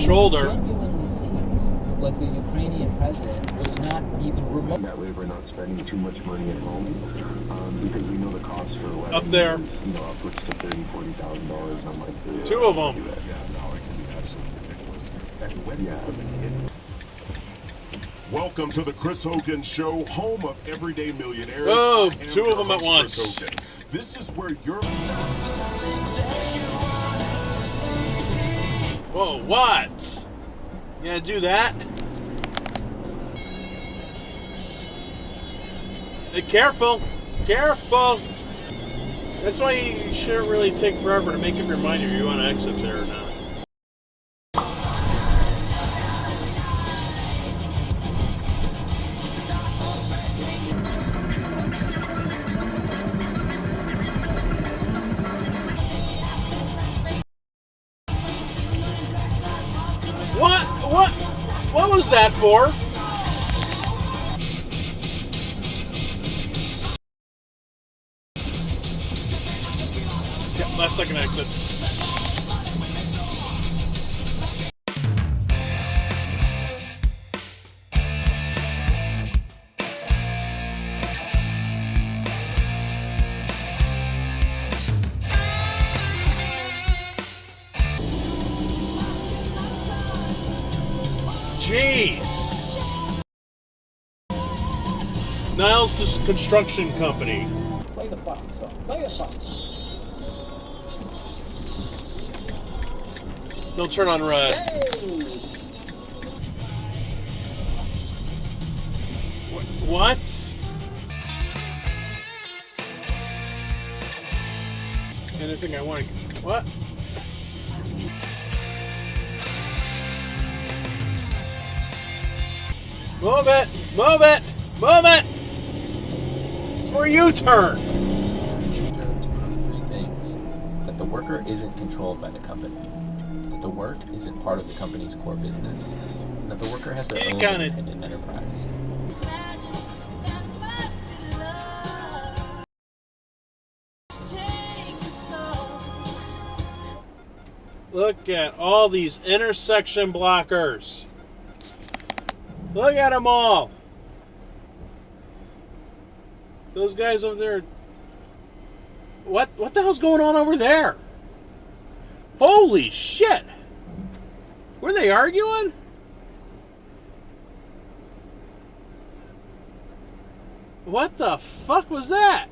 shoulder. It genuinely seems like the Ukrainian president was not even remote. That way we're not spending too much money at home, because we know the cost for weddings Up there. is, you know, upwards to $30,000-$40,000 on like the, Two of them. Yeah, no, it can be absolutely ridiculous. And when Yeah. is the beginning? Welcome to the Chris Hogan Show, home of everyday millionaires. Oh, I am two of your them at host, once. Chris Hogan. This is where you're... Whoa, what? You gotta do that? Hey, careful! Careful! That's why you shouldn't really take forever to make up your mind if you want to exit there or not. What was that for? Yep, last second exit. Jeez. Niles Construction Company. Play the fucking song. Play the fucking song. Don't turn on red. Hey! What? Anything I want to... What? Move it! Move it! Move it! For a U-turn! Three things. That the worker isn't controlled by the company. That the work isn't part of the company's core business. And that the worker has their own independent enterprise. Look at all these intersection blockers. Look at them all. Those guys over there. What the hell's going on over there? Holy shit. Were they arguing? What the fuck was that?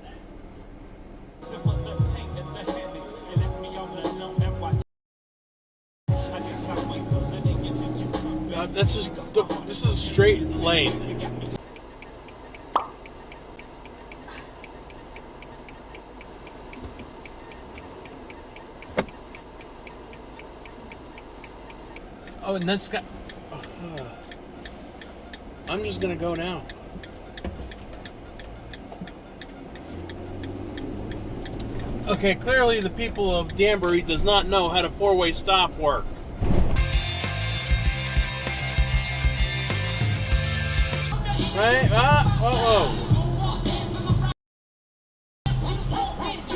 That's just, this is a straight lane. Oh, and this guy. I'm just gonna go now. Okay, clearly the people of Danbury does not know how to four-way stop work. Right? Uh-oh.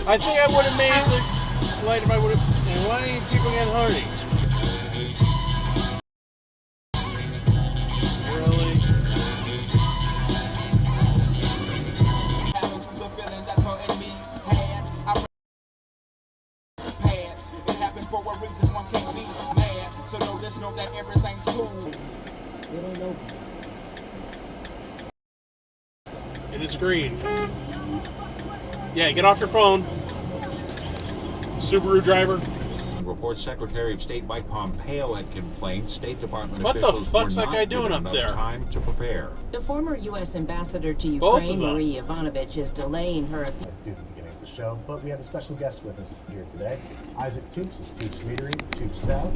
I think I would have made the light if I would have... And why do people get hurting? Really? It happened for a reason, one can't be mad. So just know that everything's cool. They don't know. And it's green. Yeah, get off your phone. Subaru driver. Reports Secretary of State Mike Pompeo had complained State Department What the officials fuck's were that not guy doing given up enough there? time to prepare. The former U.S. ambassador to Both of Ukraine, them. Marie Ivanovich, is delaying her Do the beginning of the show, but we have a special guest with us here today. Isaac Toops of Toops Meadery, Toops South.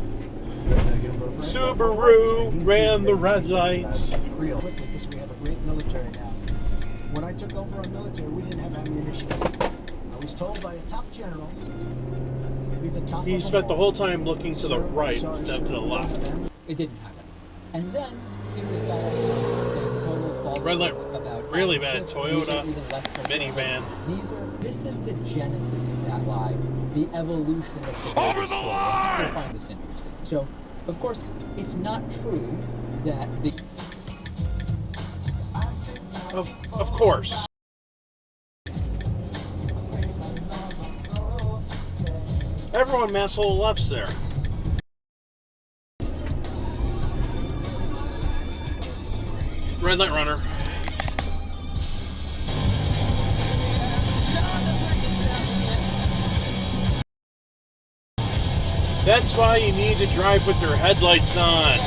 Subaru ran the red lights. Real quickly, because we have a great military now. When I took over our military, we didn't have ammunition. I was told by a top general, maybe the top. He spent the whole time looking to the right instead of to the left. It didn't happen. And then he was saying total falsehoods Red light, about really bad ships Toyota even left from minivan. This is the genesis of that lie, the evolution of the over the line. I find this interesting. So Of course, it's not true that the... Of course. Everyone masshole loves there. Red light runner. That's why you need to drive with your headlights on.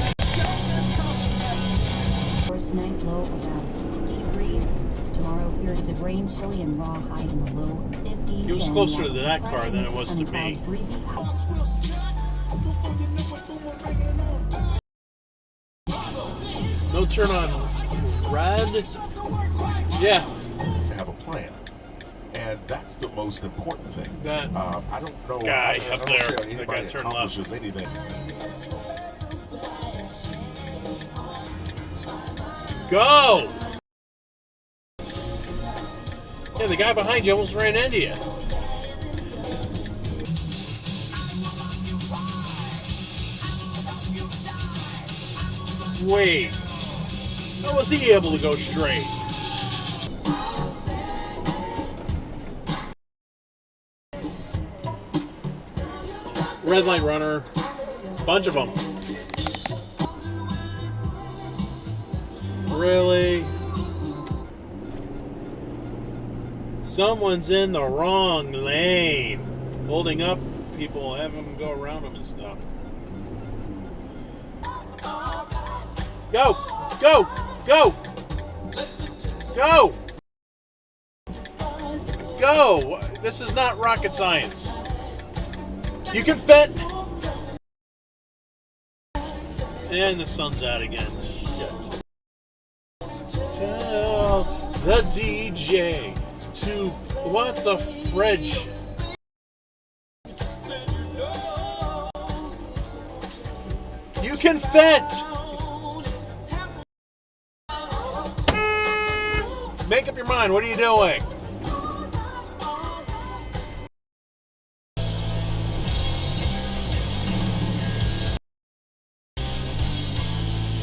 First night low around 50 degrees. Tomorrow, periods of rain, chilly and raw high in the low 50s. It was closer to that car than it was to me. No turn on red. Yeah. To have a plan. And that's the most important thing. That I don't know. guy I up don't there, see how that anybody guy turned left. accomplishes anything. Go! Yeah, the guy behind you almost ran into you. Wait. How was he able to go straight? Red light runner. Bunch of them. Really? Someone's in the wrong lane. Holding up people, having them go around them and stuff. Go! Go! Go! Go! Go! This is not rocket science. You can fit. And the sun's out again. Shit. Tell the DJ to what the fridge. You can fit. Make up your mind. What are you doing?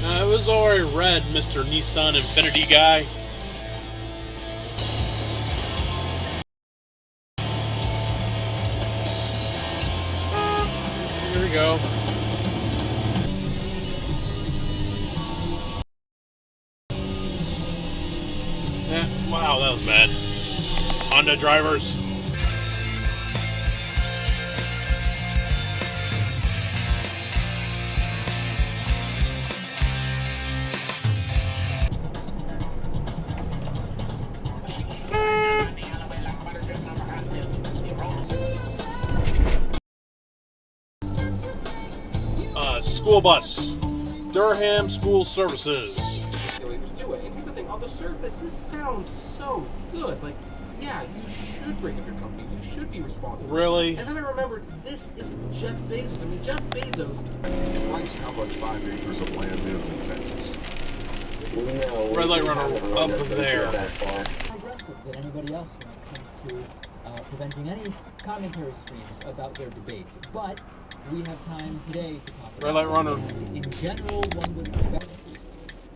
It was already red, Mr. Nissan Infinity guy. Here we go. Wow, that was bad. Honda drivers. School bus. Durham School Services. Here's the thing, on the surface, this sounds so good. Like, yeah, you should bring up your company. You should be responsible. Really? And then I remembered, this is Jeff Bezos. I mean, Jeff Bezos. Twice how much 5 acres of land is in Texas. No, Red light runner up there. More aggressive than anybody else when it comes to preventing any commentary streams about their debates. But we have time today to talk about Red light runner. In general, one would expect.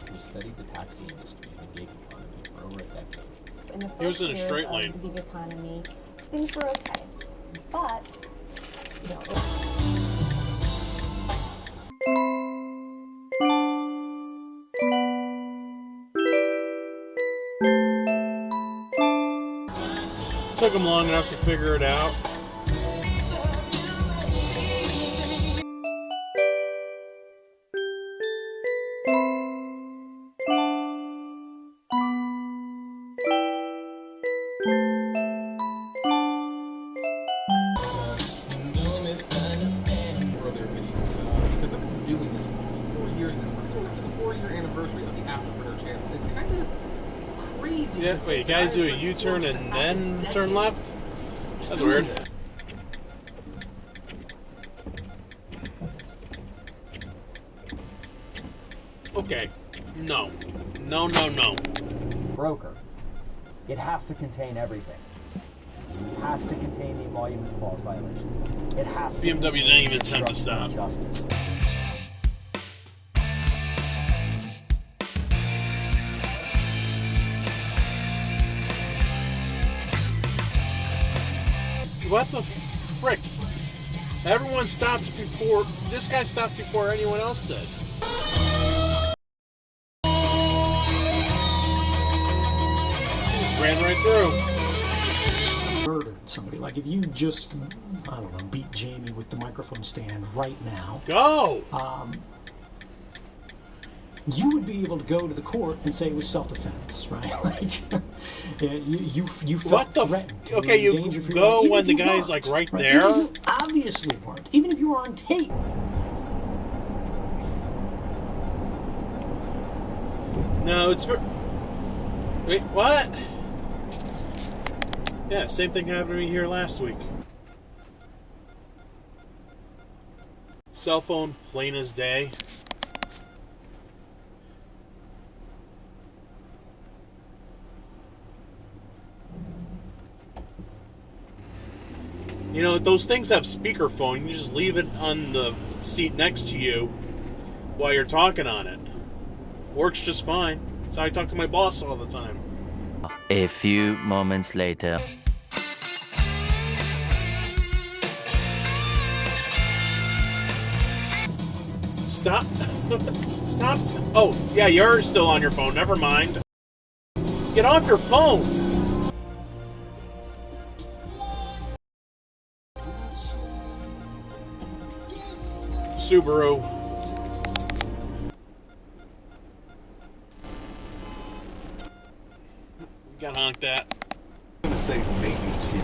Who studied the taxi industry and the gig economy for over a decade. In the He was first in a years straight of lane. the gig economy, things were okay. But, you know, took him long enough to figure it out. Because I've been doing this for 4 years now. We're going to the 4-year anniversary of the Afterpreneur channel. It's kind of crazy. Yeah, wait, you gotta do a U-turn and then turn left? That's weird. Okay. No. No, no, no. Broker. It has to contain everything. It has to contain the emoluments of false violations. It has to BMW didn't even attempt to stop. Justice. what the frick? Everyone stopped before... This guy stopped before anyone else did. He just ran right through. Murdered somebody. Like, if you just, I don't know, beat Jamie with the microphone stand right now. Go! You would be able to go to the court and say it was self-defense, right? Like, you felt threatened. Okay, you go when the guy's like right there. Even if you obviously weren't. Even if you were on tape. No, it's for... Wait, what? Yeah, same thing happened to me here last week. Cell phone, plain as day. You know, those things have speakerphone. You just leave it on the seat next to you while you're talking on it. Works just fine. That's how I talk to my boss all the time. A few moments later. Stop. Stop. Oh, yeah, you're still on your phone. Never mind. Get off your phone. Subaru. Got honked at. I'm going to say maybe 10.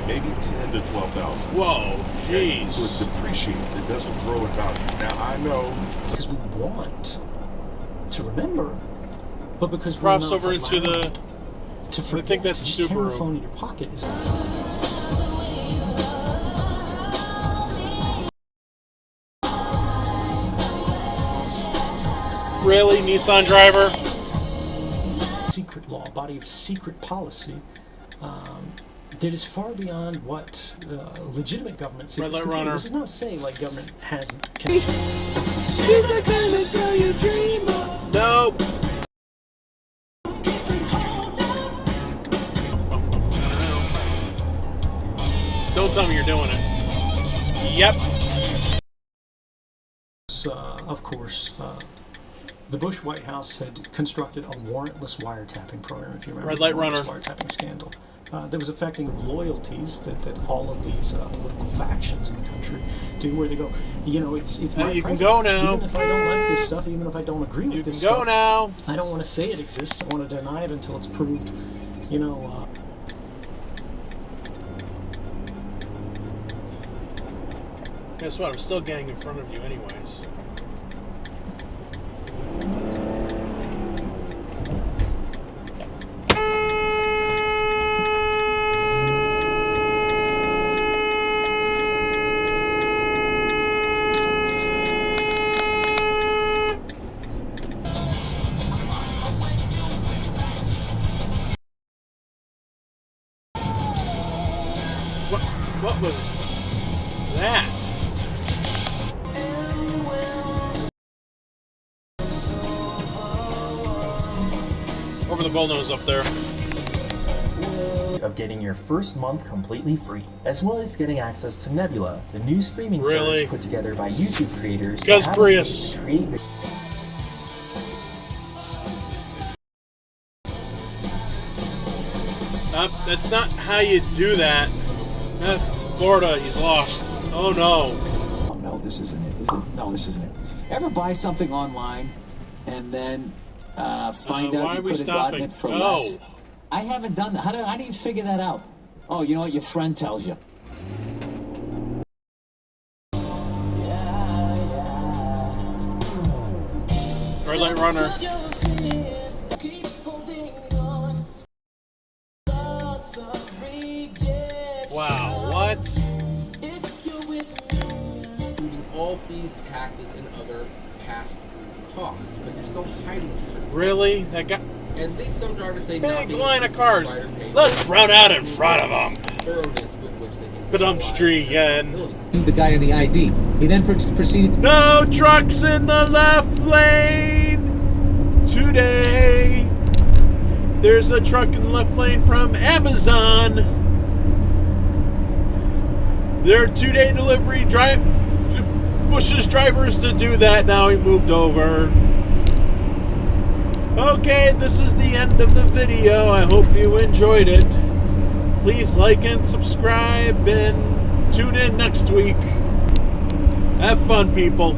Maybe 10 to 12,000. Whoa, jeez. So it depreciates. It doesn't grow in value. Now, I know... Because we want to remember, but because cross we're not over into the... To forget. I think that's a Subaru. Carry your phone in your pocket is... Really, Nissan driver? Secret law, body of secret policy that is far beyond what legitimate government secrets Red light could be. runner. This is not saying like government has. She's the kind of girl you dream of. Nope. Don't tell me you're doing it. Yep. Of course. The Bush White House had constructed a warrantless wiretapping program, if you remember. Red light runner. Wiretapping scandal. That was affecting loyalties that all of these political factions in the country do, where they go, you know, it's my you can president. go now. Even if I don't like this stuff, even if I don't agree with this stuff. You can go now. I don't want to say it exists. I want to deny it until it's proved, you know... Guess what? I'm still getting in front of you anyways. What was that? Over the bullnose up there. Of getting your first month completely free, as well as getting access to Nebula, the new streaming service put together by YouTube creators. Gus Prius. That's not how you do that. Florida, he's lost. Oh no. Oh no, this isn't it, is it? No, this isn't it. Ever buy something online and then find out you could have gotten it for less? I haven't done that. How do you figure that out? Oh, you know what? Your friend tells you. Red light runner. Wow, what? Including all fees, taxes, and other past costs, but you're still hiding it. Really? That guy? At least some drivers say big line of cars. Let's run out in front of them. Pedumstrian. The guy in the ID. He then proceeded. No trucks in the left lane today. today. There's a truck in the left lane from Amazon. Their 2-day delivery pushes drivers to do that. Now he moved over. Okay, this is the end of the video. I hope you enjoyed it. Please like and subscribe and tune in next week. Have fun, people.